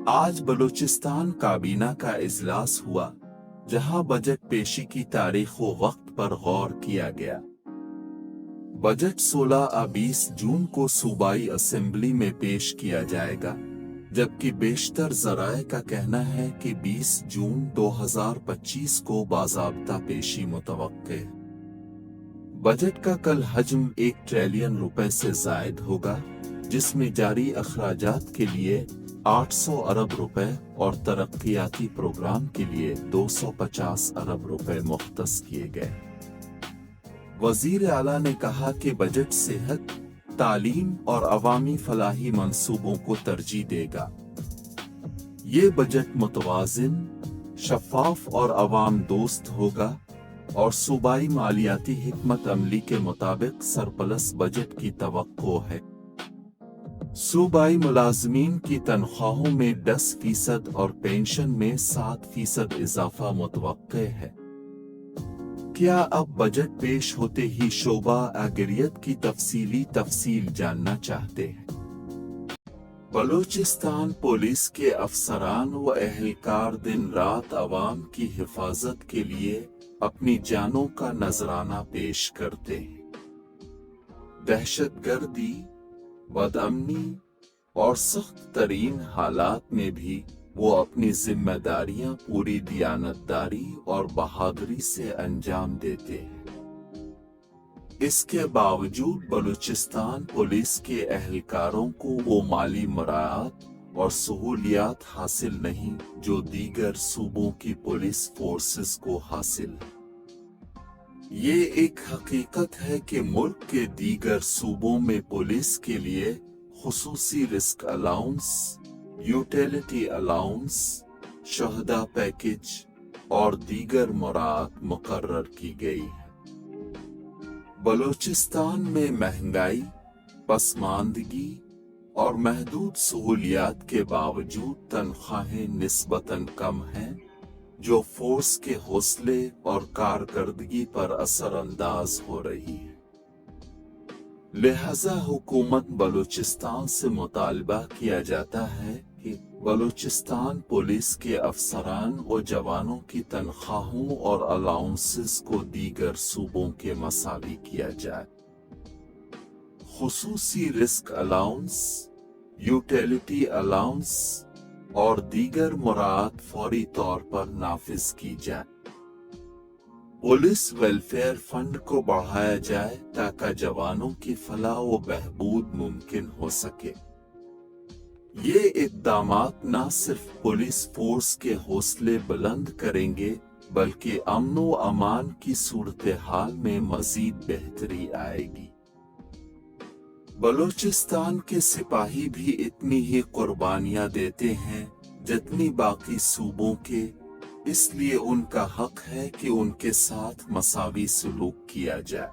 आज बलूचिस्तान काबीना का इजलास हुआ, जहां बजट पेशी की तारीख व वक्त पर गौर किया गया। बजट 16 और 20 जून को सूबाई असेंबली में पेश किया जाएगा, जबकि बेशतर ज़राए का कहना है कि 20 जून 2025 को बाज़ाब्ता पेशी मुतवक्के है। बजट का कल हजम 1 ट्रिलियन रुपए से ज़ायद होगा, जिसमें जारी अखराजात के लिए 800 अरब रुपए और तरक्कियाती प्रोग्राम के लिए 250 अरब रुपए मुख्तस किए गए। वज़ीर आला ने कहा कि बजट सेहत, तालीम और अवामी फलाही मंसूबों को तरजीह देगा। ये बजट मुतवाज़िन, शफ़ाफ और अवाम दोस्त होगा और सूबाई मालियाती हिकमत अमली के मुताबिक सरप्लस बजट की तवक्को है। सूबाई मुलाजमीन की तनख्वाहों में 10% और पेंशन में 7% इजाफा मुतवक्के है। क्या अब बजट पेश होते ही शोबा आगरियत की तफसील जानना चाहते हैं? बलूचिस्तान पुलिस के अफसरान व एहलकार दिन रात अवाम की हिफाजत के लिए अपनी जानों का नजराना पेश करते हैं। दहशतगर्दी, बदअमनी और सख्त तरीन हालात में भी वो अपनी जिम्मेदारियां पूरी दियानतदारी और बहादुरी से अंजाम देते हैं। इसके बावजूद बलूचिस्तान पुलिस के एहलकारों को वो माली मराआत और सहूलियात हासिल नहीं जो दीगर सूबों की पुलिस फोर्सेस को हासिल है। ये एक हकीकत है कि मुल्क के दीगर सूबों में पुलिस के लिए खुसूसी रिस्क अलाउंस, यूटिलिटी अलाउंस, शहदा पैकेज और दीगर मुराद मुकर्रर की गई है। बलूचिस्तान में महंगाई, पसमानदगी और महदूद सहूलियात के बावजूद तनख्वाहें निस्बतन कम हैं, जो फोर्स के हौसले और कारकर्दगी पर असरअंदाज हो रही है। लिहाजा हुकूमत बलूचिस्तान से मुतालबा किया जाता है कि बलूचिस्तान पुलिस के अफसरान व जवानों की तनख्वाहों और अलाउंसेस को दीगर सूबों के मसावी किया जाए। खुसूसी रिस्क अलाउंस, यूटिलिटी अलाउंस और दीगर मुराद फौरी तौर पर नाफिज की जाए। पुलिस वेलफेयर फंड को बढ़ाया जाए ताकि जवानों की फलाह व बहबूद मुमकिन हो सके। ये इक़दामात न सिर्फ पुलिस फोर्स के हौसले बुलंद करेंगे, बल्कि अमन व अमान की सूरत हाल में मजीद बेहतरी आएगी। बलूचिस्तान के सिपाही भी इतनी ही कुर्बानियां देते हैं जितनी बाकी सूबों के, इसलिए उनका हक है कि उनके साथ मसावी सलूक किया जाए।